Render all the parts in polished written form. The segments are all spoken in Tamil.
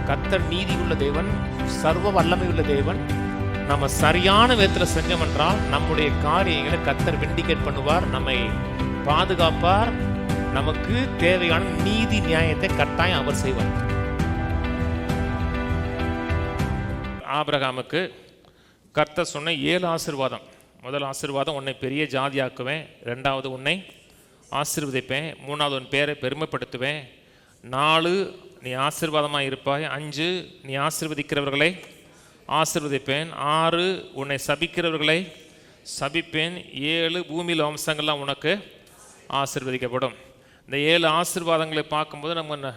கர்த்தர் நீதி உள்ள தேவன், சர்வ வல்லமை உள்ள தேவன். நம்ம சரியான விதத்தில் செஞ்சோம் என்றால் நம்முடைய காரியங்களை கர்த்தர் விண்டிகேட் பண்ணுவார், நம்மை பாதுகாப்பார், நமக்கு தேவையான நீதி நியாயத்தை கட்டாயம் அவர் செய்வார். ஆபிரகாமுக்கு கர்த்தர் சொன்ன 7 ஆசீர்வாதம். முதல் ஆசீர்வாதம், உன்னை பெரிய ஜாதியாக்குவேன். 2வது, உன்னை ஆசீர்வதிப்பேன். 3வது, உன் பேரை பெருமைப்படுத்துவேன். 4, நீ ஆசீர்வாதமாக இருப்பாய். 5, நீ ஆசீர்வதிக்கிறவர்களை ஆசீர்வதிப்பேன். 6, உன்னை சபிக்கிறவர்களை சபிப்பேன். 7, பூமியில் வம்சங்கள்லாம் உனக்கு ஆசீர்வதிக்கப்படும். இந்த 7 ஆசீர்வாதங்களை பார்க்கும்போது நம்ம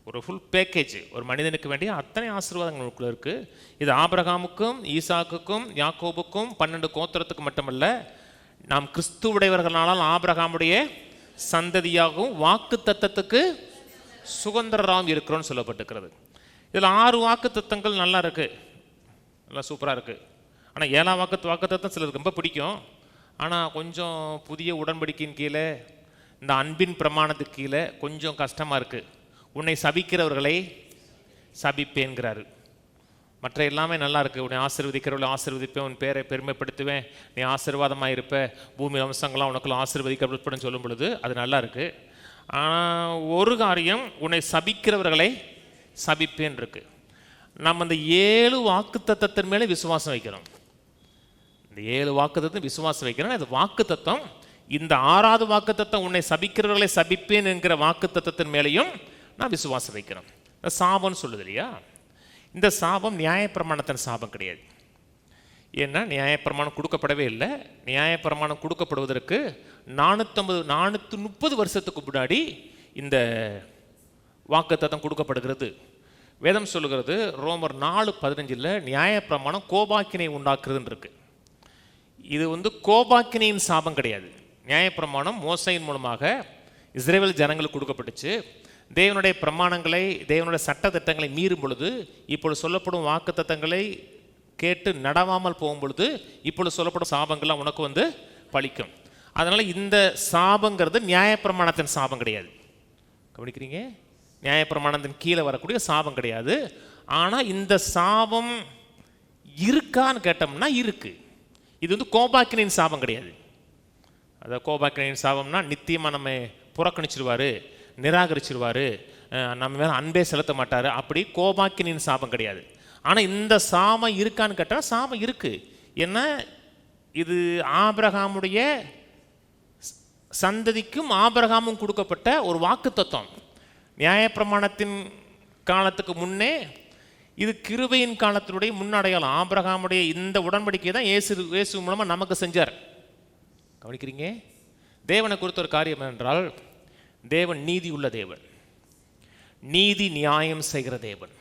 ஒரு ஃபுல் பேக்கேஜ், ஒரு மனிதனுக்கு வேண்டிய அத்தனை ஆசீர்வாதங்களுக்குள்ள இருக்குது. இது ஆபிரகாமுக்கும் ஈசாக்குக்கும் யாக்கோபுக்கும் 12 கோத்திரத்துக்கு மட்டுமல்ல, நாம் கிறிஸ்துவுடையவர்களானால் ஆபிரகாமுடைய சந்ததியாகவும் வாக்கு தத்தத்துக்கு சுதந்திரராகவும் இருக்கிறோன்னு சொல்லப்பட்டிருக்கிறது. இதில் 6 வாக்கு தத்தங்கள் நல்லா இருக்குது, நல்லா சூப்பராக இருக்குது. ஆனால் 7ஆம் வாக்கு தத்தம் சிலருக்கு ரொம்ப பிடிக்கும். ஆனால் கொஞ்சம் புதிய உடன்படிக்கையின் கீழே, இந்த அன்பின் பிரமாணத்துக்கு கீழே கொஞ்சம் கஷ்டமாக இருக்குது. உன்னை சபிக்கிறவர்களை சபிப்பேன்கிறாரு. மற்ற எல்லாமே நல்லா இருக்குது. உன்னை ஆசீர்வதிக்கிறவர்களை ஆசீர்வதிப்பேன், உன் பேரை பெருமைப்படுத்துவேன், நீ ஆசீர்வாதமாக இருப்ப, பூமி வம்சங்களாம் உனக்குள்ள ஆசீர்வதிக்கப்படும் சொல்லும் பொழுது அது நல்லா இருக்குது. ஆனால் ஒரு காரியம், உன்னை சபிக்கிறவர்களை சபிப்பேன் இருக்கு. நம்ம இந்த 7 வாக்குத்தத்தத்தின் மேலே விசுவாசம் வைக்கிறோம். இந்த 7 வாக்குத்தத்தம் விசுவாசம் வைக்கிறோம். அது வாக்குத்தத்தம். இந்த 6வது வாக்குத்தத்தம், உன்னை சபிக்கிறவர்களை சபிப்பேன் என்கிற வாக்குத்தத்தத்தின் மேலேயும் நான் விசுவாசம் வைக்கிறோம். இந்த சாபம்னு சொல்லுது இல்லையா, இந்த சாபம் நியாயப்பிரமாணத்தின் சாபம் கிடையாது. ஏன்னா நியாயப்பிரமாணம் கொடுக்கப்படவே இல்லை. நியாயப்பிரமாணம் கொடுக்கப்படுவதற்கு 430 வருஷத்துக்கு முன்னாடி இந்த வாக்குத்தத்தம் கொடுக்கப்படுகிறது. வேதம் சொல்லுகிறது, ரோமர் 4:15 நியாயப்பிரமாணம் கோபாக்கினை உண்டாக்குறதுன்னு இருக்கு. இது கோபாக்கினையின் சாபம் கிடையாது. நியாயப்பிரமாணம் மோசையின் மூலமாக இஸ்ரவேல் ஜனங்களுக்கு கொடுக்கப்பட்டுச்சு. தேவனுடைய பிரமாணங்களை, தேவனுடைய சட்ட திட்டங்களை மீறும் பொழுது, இப்பொழுது சொல்லப்படும் வாக்கு தத்தங்களை கேட்டு நடவாமல் போகும் பொழுது, இப்பொழுது சொல்லப்படும் சாபங்கள்லாம் உனக்கு பலிக்கும். அதனால் இந்த சாபங்கிறது நியாயப்பிரமாணத்தின் சாபம் கிடையாது. கவனிக்கிறீங்க? நியாயப்பிரமாணத்தின் கீழே வரக்கூடிய சாபம் கிடையாது. ஆனால் இந்த சாபம் இருக்கான்னு கேட்டோம்னா இருக்கு. இது கோபாக்கினின் சாபம் கிடையாது. அதாவது கோபாக்கினின் சாபம்னா நித்தியமாக நம்ம புறக்கணிச்சிருவார், நிராகரிச்சிருவார், நம்ம மேலே அன்பே செலுத்த மாட்டார், அப்படி கோபாக்கினின் சாபம் கிடையாது. ஆனால் இந்த சாபம் இருக்கான்னு கேட்டால் சாபம் இருக்குது. ஏன்னா இது ஆபிரகாமுடைய சந்ததிக்கும் ஆபிரகாமும் கொடுக்கப்பட்ட ஒரு வாக்கு தத்துவம். நியாயப்பிரமாணத்தின் காலத்துக்கு முன்னே இது கிருபையின் காலத்தினுடைய முன்னடையாளம். ஆபிரகாமுடைய இந்த உடன்படிக்கை தான் இயேசு மூலமாக நமக்கு செஞ்சார். கவனிக்கிறீங்க? தேவனை குறித்த ஒரு காரியம் என்றால், தேவன் நீதி உள்ள தேவன், நீதி நியாயம் செய்கிற தேவன்.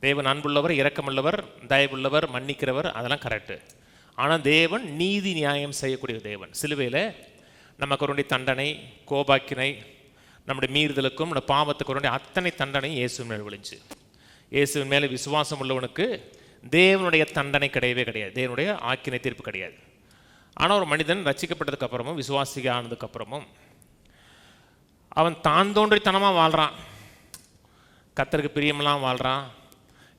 தேவன் அன்புள்ளவர், இரக்கமுள்ளவர், தயவுள்ளவர், மன்னிக்கிறவர், அதெல்லாம் கரெக்டு. ஆனால் தேவன் நீதி நியாயம் செய்யக்கூடிய தேவன். சிலுவையில் நமக்கு ஒரு தண்டனை, கோபாக்கினை, நம்முடைய மீறுதலுக்கும் நம்முடைய பாவத்துக்கு ஒரு அத்தனை தண்டனை இயேசுவின் மேல் விழுந்துச்சு. இயேசுவின் மேலே விசுவாசம் உள்ளவனுக்கு தேவனுடைய தண்டனை கிடையவே கிடையாது, தேவனுடைய ஆக்கினை தீர்ப்பு கிடையாது. ஆனால் ஒரு மனிதன் ரட்சிக்கப்பட்டதுக்கு அப்புறமும், விசுவாசிக ஆனதுக்கு அப்புறமும், அவன் தான் தோன்றித்தனமாக வாழ்கிறான், கர்த்தருக்கு பிரியமெல்லாம் வாழ்கிறான்,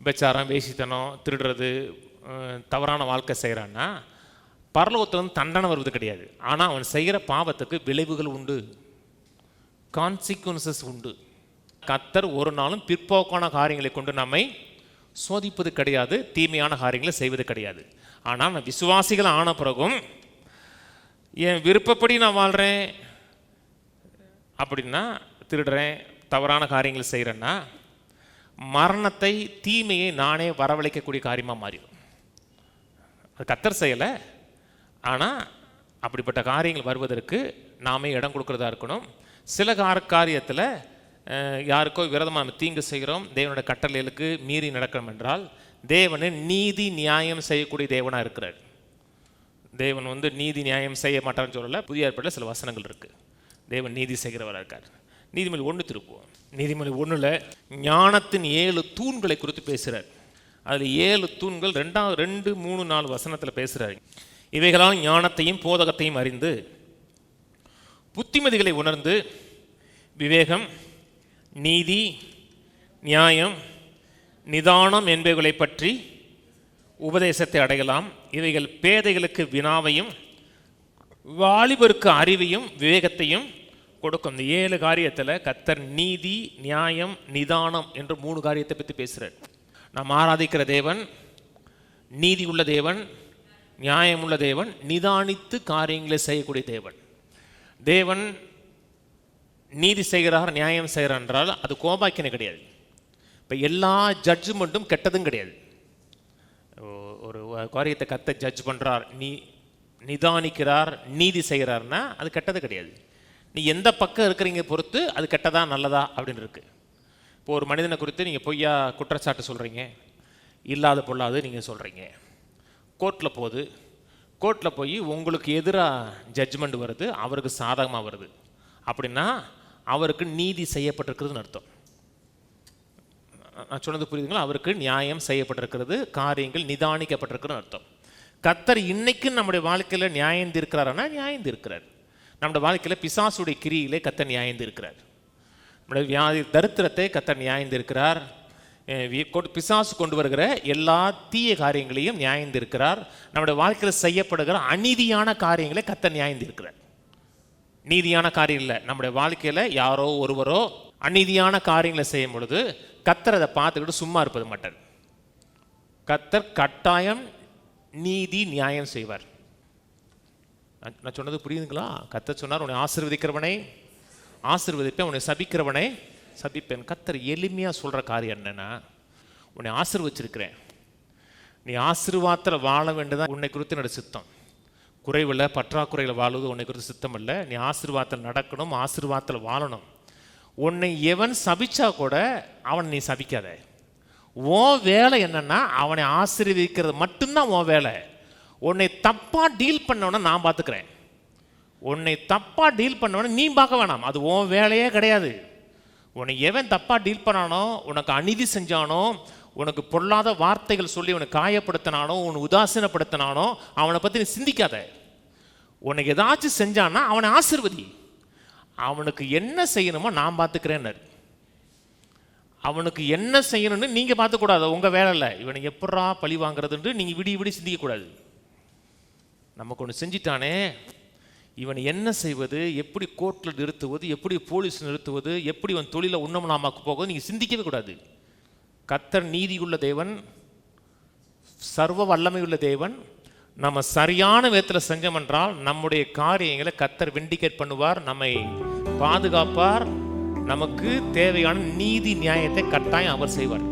விபச்சாரம், வேசித்தனம், திருடுறது, தவறான வாழ்க்கை செய்கிறான்னா பரலோகத்தில் தண்டனை வருவது கிடையாது. ஆனால் அவன் செய்கிற பாவத்துக்கு விளைவுகள் உண்டு, கான்சிக்வன்சஸ் உண்டு. கர்த்தர் ஒரு நாளும் பிற்போக்கான காரியங்களை கொண்டு நம்மை சோதிப்பது கிடையாது, தீமையான காரியங்களை செய்வது கிடையாது. ஆனால் நான் விசுவாசிகள் ஆன பிறகும் என் விருப்பப்படி நான் வாழ்கிறேன் அப்படின்னா, திருடுறேன், தவறான காரியங்கள் செய்கிறேன்னா, மரணத்தை, தீமையை நானே வரவழைக்கக்கூடிய காரியமாக மாறிடும். அது கர்த்தர் செய்யலை. ஆனால் அப்படிப்பட்ட காரியங்கள் வருவதற்கு நாமே இடம் கொடுக்குறதா இருக்கணும். சில காரியத்தில் யாருக்கோ விரோதமாக தீங்கு செய்கிறோம், தேவனுடைய கட்டளைகளுக்கு மீறி நடக்கணும் என்றால், தேவனை நீதி நியாயம் செய்யக்கூடிய தேவனாக இருக்கிறார். தேவன் நீதி நியாயம் செய்ய மாட்டார்னு சொல்லலை. புதிய ஏற்பாட்டில் சில வசனங்கள் இருக்குது, தேவன் நீதி செய்கிறவராக இருக்கார். நீதிமொழி 1 திருப்புவோம். நீதிமொழி 1 ஞானத்தின் 7 தூண்களை குறித்து பேசுகிறார். அதில் 7 தூண்கள் 2, 3, 4 வசனத்தில் பேசுகிறார். இவைகளால் ஞானத்தையும் போதகத்தையும் அறிந்து புத்திமதிகளை உணர்ந்து விவேகம், நீதி, நியாயம், நிதானம் என்பவைகளை பற்றி உபதேசத்தை அடையலாம். இவைகள் பேதைகளுக்கு வினாவையும் வாலிபருக்கு அறிவையும் விவேகத்தையும் கொடுக்கும். இந்த 7 காரியத்தில் கர்த்தர் நீதி, நியாயம், நிதானம் என்று 3 காரியத்தை பற்றி பேசுகிறார். நாம் ஆராதிக்கிற தேவன் நீதி உள்ள தேவன், நியாயம் உள்ள தேவன், நிதானித்து காரியங்களை செய்யக்கூடிய தேவன். தேவன் நீதி செய்கிறார், நியாயம் செய்கிறார் என்றால் அது கோபாக்கினை கிடையாது. இப்போ எல்லா ஜட்ஜ்மெண்ட்டும் கெட்டதும் கிடையாது. ஒரு காரியத்தை கர்த்தர் ஜட்ஜ் பண்ணுறார், நிதானிக்கிறார், நீதி செய்கிறார்னா அது கெட்டது கிடையாது. நீ எந்த பக்கம் இருக்கிறீங்க பொறுத்து அது கெட்டதா நல்லதா அப்படின்னு இருக்குது. இப்போ ஒரு மனிதனை குறித்து நீங்கள் பொய்யா குற்றச்சாட்டு சொல்கிறீங்க, இல்லாத பொல்லாது நீங்கள் சொல்கிறீங்க, கோர்ட்டில் போய் உங்களுக்கு எதிராக ஜட்ஜ்மெண்ட் வருது, அவருக்கு சாதகமாக வருது அப்படின்னா அவருக்கு நீதி செய்யப்பட்டிருக்கிறதுன்னு அர்த்தம். நான் சொன்னது புரியுதுங்களா? அவருக்கு நியாயம் செய்யப்பட்டிருக்கிறது, காரியங்கள் நிதானிக்கப்பட்டிருக்கிறதுன்னு அர்த்தம். கர்த்தர் இன்னைக்கு நம்முடைய வாழ்க்கையில் நியாயம் இருக்கிறாருன்னா நியாயம் இருக்கிறார். நம்முடைய வாழ்க்கையில் பிசாசுடைய கிரியிலே கர்த்தர் நியாயம் இருக்கிறார். நம்முடைய வியாதி தரித்திரத்தை கர்த்தர் நியாயம் இருக்கிறார். பிசாசு கொண்டு வருகிற எல்லா தீய காரியங்களையும் நியாயம் இருக்கிறார். நம்முடைய வாழ்க்கையில் செய்யப்படுகிற அநீதியான காரியங்களை கர்த்தர் நியாயம் இருக்கிறார். நீதியான காரியம் இல்லை. நம்முடைய வாழ்க்கையில் யாரோ ஒருவரோ அநீதியான காரியங்களை செய்யும் பொழுது கர்த்தர் அதை பார்த்துக்கிட்டு சும்மா இருப்பது மாட்டார். கர்த்தர் கட்டாயம் நீதி நியாயம் செய்வார். நான் சொன்னது புரியுதுங்களா? கர்த்தர் சொன்னார், உன்னை ஆசீர்வதிக்கிறவனை ஆசீர்வதிப்பேன், உன்னை சபிக்கிறவனை சபிப்பேன். கர்த்தர் எளிமையாக சொல்கிற காரியம் என்னன்னா, உன்னை ஆசீர்வச்சிருக்கிறேன், நீ ஆசீர்வாதத்தில் வாழ வேண்டியதான் உன்னை குறித்து என்னோட சித்தம். குறைவில் பற்றாக்குறையில் வாழுவது உன்னை குறித்து சித்தம் இல்லை. நீ ஆசீர்வாதத்தில் நடக்கணும், ஆசீர்வாதத்தில் வாழணும். உன்னை எவன் சபிச்சா கூட அவனை நீ சபிக்காத. உன் வேலை என்னன்னா அவனை ஆசீர்வதிக்கிறது மட்டும்தான் உன் வேலை. உன்னை தப்பாக டீல் பண்ணவன நான் பார்த்துக்கிறேன். உன்னை தப்பாக டீல் பண்ணவன நீ பார்க்க வேணாம், அது உன் வேலையே கிடையாது. உன்னை எவன் தப்பாக டீல் பண்ணானோ, உனக்கு அநீதி செஞ்சானோ, உனக்கு பொல்லாத வார்த்தைகள் சொல்லி உனக்கு காயப்படுத்தினானோ, உன்னை உதாசீனப்படுத்தினானோ அவனை பற்றி நீ சிந்திக்காத. உனக்கு ஏதாச்சும் செஞ்சானா அவனை ஆசீர்வதி. அவனுக்கு என்ன செய்யணுமோ நான் பார்த்துக்கிறேன்னு. அவனுக்கு என்ன செய்யணும்னு நீங்கள் பார்த்துக்கூடாது, உங்கள் வேலை இல்லை. இவனை எப்படா பழி வாங்குறதுன்ட்டு நீங்கள் விடி சிந்திக்கக்கூடாது. நமக்கு ஒன்று செஞ்சிட்டானே, இவன் என்ன செய்வது, எப்படி கோர்ட்டில் நிறுத்துவது, எப்படி போலீஸ் நிறுத்துவது, எப்படி இவன் தொழிலை உண்ணமனாமாக்கு போகுது நீங்கள் சிந்திக்கவே கூடாது. கர்த்தர் நீதியுள்ள தேவன், சர்வ வல்லமையுள்ள தேவன். நம்ம சரியான விதத்தில் செஞ்சோம் என்றால் நம்முடைய காரியங்களை கர்த்தர் விண்டிகேட் பண்ணுவார், நம்மை பாதுகாப்பார், நமக்கு தேவையான நீதி நியாயத்தை கட்டாயம் அவர் செய்வார்.